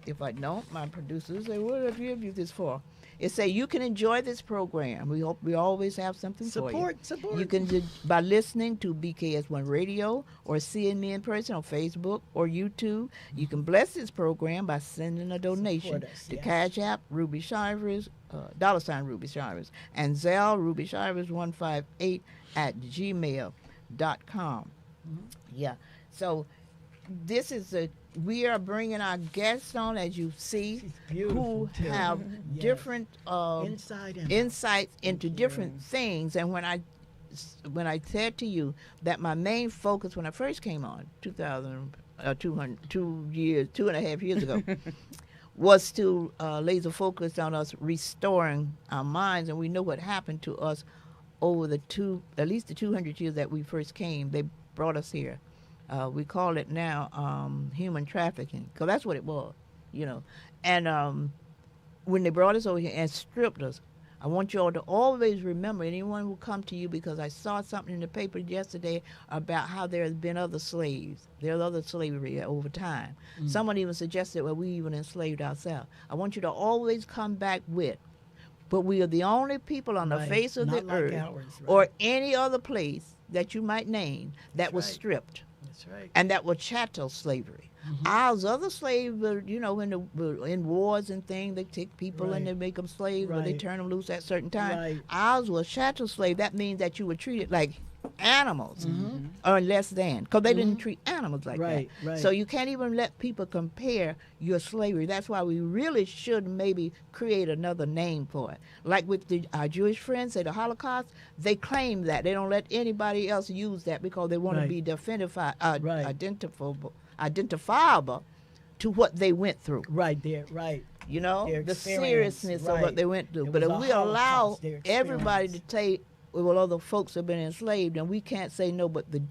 if I don't, my producers say, "What have you used this for?" It say you can enjoy this program. We hope we always have something for you. Support. You can by listening to BKS1 Radio or seeing me in person on Facebook or YouTube. You can bless this program by sending a donation Support us, to yes. Cash App, Ruby Shivers, $ Ruby Shivers, and Zelle, Ruby Shivers 158 @gmail.com. Yeah. So this is we are bringing our guests on, as you see, She's beautiful, who too. have Yes. different Inside and insights into you. different things. And when I said to you that my main focus when I first came on 2.5 years ago was to laser focus on us restoring our minds, and we know what happened to us over at least the 200 years that we first came. They brought us here. We call it now human trafficking, because that's what it was, And when they brought us over here and stripped us, I want you all to always remember, anyone who come to you, because I saw something in the paper yesterday about how there has been other slaves. There's other slavery over time. Someone even suggested, well, we even enslaved ourselves. I want you to always come back with, but we are the only people on the Right. face of Not the like earth ours, right. or any other place that you might name that was right. stripped. That's right. And that was chattel slavery. Ours other slaves were, in wars and things, they take people and Right. they make them slaves, or they Right. turn them loose at certain time. Right. Ours was chattel slave. That means that you were treated like animals or less than, because they didn't treat animals like Right, that. right. So you can't even let people compare your slavery. That's why we really should maybe create another name for it. Like with our Jewish friends, say the Holocaust, they claim that. They don't let anybody else use that because they want Right. to be Right. identifiable to what they went through. Right there. Right. Their The experience, seriousness of right. what they went through. It But if was a we allow Holocaust, their everybody to experience. say, well, other folks have been enslaved, and we can't say no, but the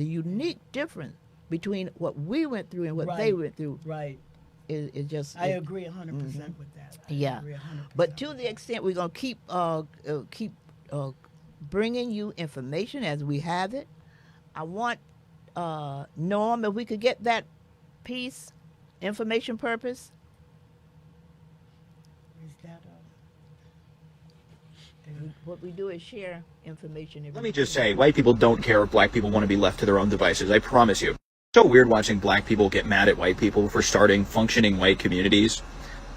unique difference between what we went through and what they Right. went through Right. is just. I agree 100% with that. I Yeah. agree 100% But to with the extent we're going to keep bringing you information as we have it, I want Norm, if we could get that piece, information purpose. Is that, What we do is share information. Let me just say, white people don't care if black people want to be left to their own devices, I promise you. It's so weird watching black people get mad at white people for starting functioning white communities.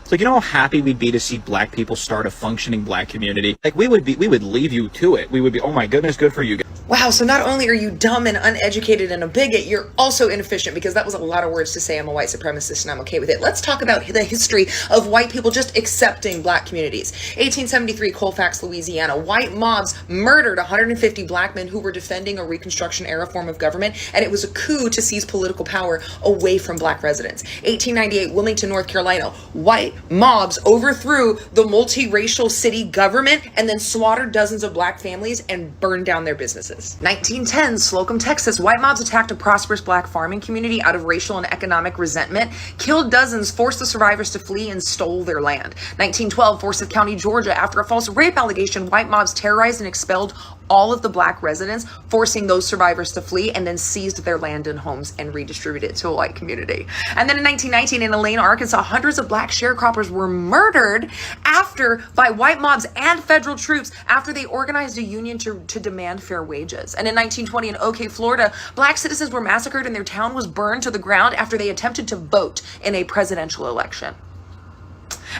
It's like, you know how happy we'd be to see black people start a functioning black community? Like, we would leave you to it. We would be, oh my goodness, good for you guys. Wow, so not only are you dumb and uneducated and a bigot, you're also inefficient, because that was a lot of words to say. I'm a white supremacist and I'm okay with it. Let's talk about the history of white people just accepting black communities. 1873, Colfax, Louisiana. White mobs murdered 150 black men who were defending a Reconstruction era form of government, and it was a coup to seize political power away from black residents. 1898, Wilmington, North Carolina. White mobs overthrew the multiracial city government and then slaughtered dozens of black families and burned down their businesses. 1910, Slocum, Texas. White mobs attacked a prosperous black farming community out of racial and economic resentment, killed dozens, forced the survivors to flee, and stole their land. 1912, Forsyth County, Georgia. After a false rape allegation, white mobs terrorized and expelled all of the black residents, forcing those survivors to flee, and then seized their land and homes and redistributed it to a white community. And then in 1919 in Elaine, Arkansas, hundreds of black sharecroppers were murdered by white mobs and federal troops after they organized a union to demand fair wages. And in 1920 in OK, Florida, black citizens were massacred and their town was burned to the ground after they attempted to vote in a presidential election.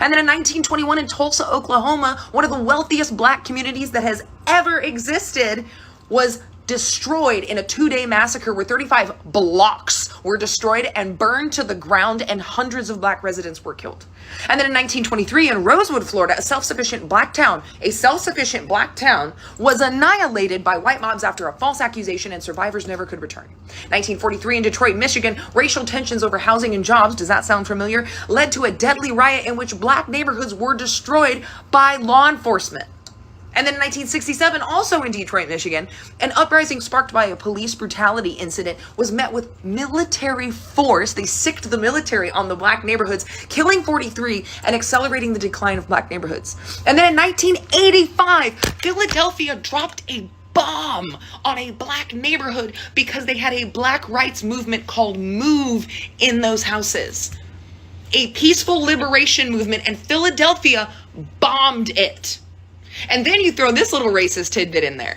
And then in 1921 in Tulsa, Oklahoma, one of the wealthiest black communities that has ever existed was destroyed in a 2-day massacre where 35 blocks were destroyed and burned to the ground, and hundreds of black residents were killed. And then in 1923 in Rosewood, Florida, a self-sufficient black town was annihilated by white mobs after a false accusation, and survivors never could return. 1943 in Detroit, Michigan, racial tensions over housing and jobs, does that sound familiar, led to a deadly riot in which black neighborhoods were destroyed by law enforcement. And then in 1967, also in Detroit, Michigan, an uprising sparked by a police brutality incident was met with military force. They sicked the military on the black neighborhoods, killing 43 and accelerating the decline of black neighborhoods. And then in 1985, Philadelphia dropped a bomb on a black neighborhood because they had a black rights movement called MOVE in those houses. A peaceful liberation movement, and Philadelphia bombed it. And then you throw this little racist tidbit in there.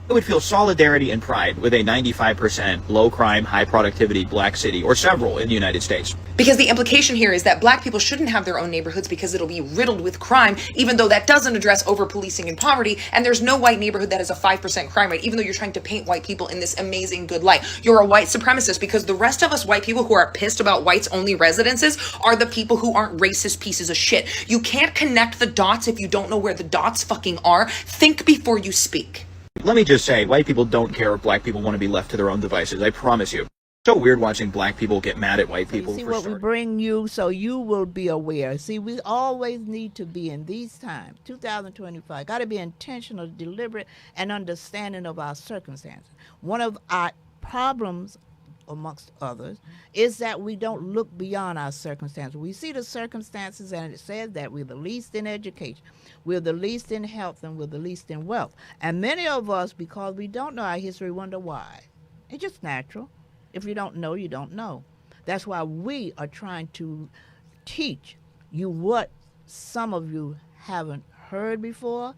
I would feel solidarity and pride with a 95% low crime, high productivity black city, or several in the United States. Because the implication here is that black people shouldn't have their own neighborhoods because it'll be riddled with crime, even though that doesn't address over-policing and poverty, and there's no white neighborhood that has a 5% crime rate, even though you're trying to paint white people in this amazing good light. You're a white supremacist because the rest of us white people who are pissed about whites-only residences are the people who aren't racist pieces of shit. You can't connect the dots if you don't know where the dots fucking are. Think before you speak. Let me just say, white people don't care if black people want to be left to their own devices. I promise you. It's so weird watching black people get mad at white people. See what we bring you so you will be aware. See, we always need to be in these times, 2025, got to be intentional, deliberate, and understanding of our circumstances. One of our problems, amongst others, is that we don't look beyond our circumstances. We see the circumstances, and it says that we're the least in education, we're the least in health, and we're the least in wealth. And many of us, because we don't know our history, wonder why. It's just natural. If you don't know, you don't know. That's why we are trying to teach you what some of you haven't heard before.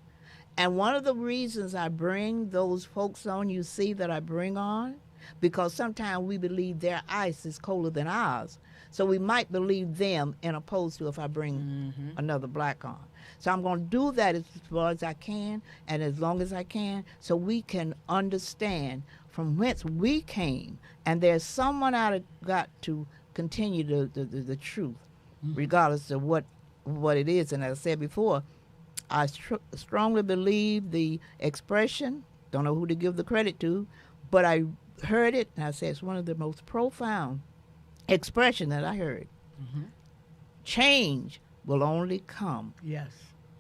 And one of the reasons I bring those folks on, you see that I bring on, because sometimes we believe their ice is colder than ours. So we might believe them in opposed to if I bring another black on. So I'm going to do that as far as I can and as long as I can so we can understand from whence we came. And there's someone out got to continue the truth, regardless of what it is. And as I said before, I strongly believe the expression, don't know who to give the credit to, but I heard it, and I said it's one of the most profound expression that I heard. Change will only come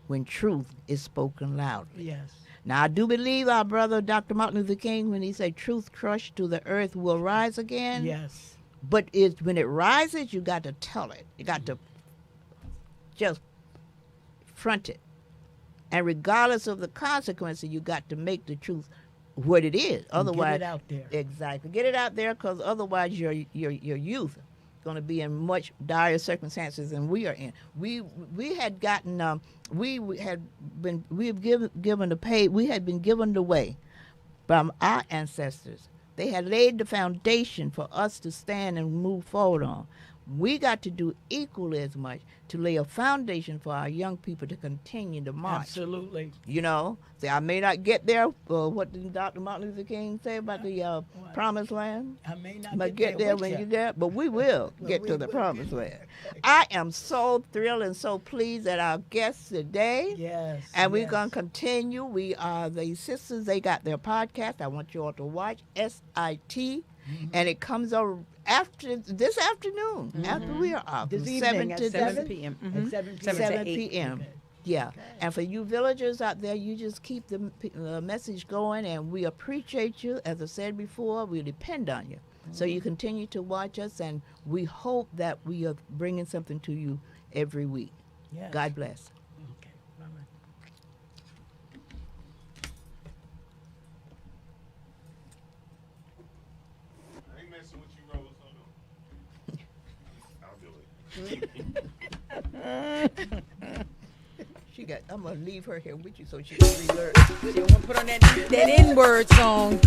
when truth is spoken loudly. Now, I do believe our brother Dr. Martin Luther King, when he said truth crushed to the earth will rise again. But when it rises, you got to tell it. You got to just front it. And regardless of the consequences, you got to make the truth what it is. Otherwise, get it out there. Exactly. Get it out there, because otherwise your youth is going to be in much dire circumstances than we are in. We had gotten we had been given the way from our ancestors. They had laid the foundation for us to stand and move forward on. We got to do equally as much to lay a foundation for our young people to continue to march. Absolutely. You know, see, I may not get there. What did Dr. Martin Luther King say about the promised land? I may not get there when you get, but we will get to the promised land. I am so thrilled and so pleased at our guests today. And we're going to continue. We are the sisters. They got their podcast. I want you all to watch SIT. And it comes over after this afternoon, after we are off. This from evening 7 at to 7 p.m. At 7 p.m. 7 p.m. Yeah. Okay. And for you villagers out there, you just keep the message going, and we appreciate you. As I said before, we depend on you. So you continue to watch us, and we hope that we are bringing something to you every week. God bless. messing with you, Rose. I'll do it. She got. I'm gonna leave her here with you so she can relearn. She don't want to put on that N-word song.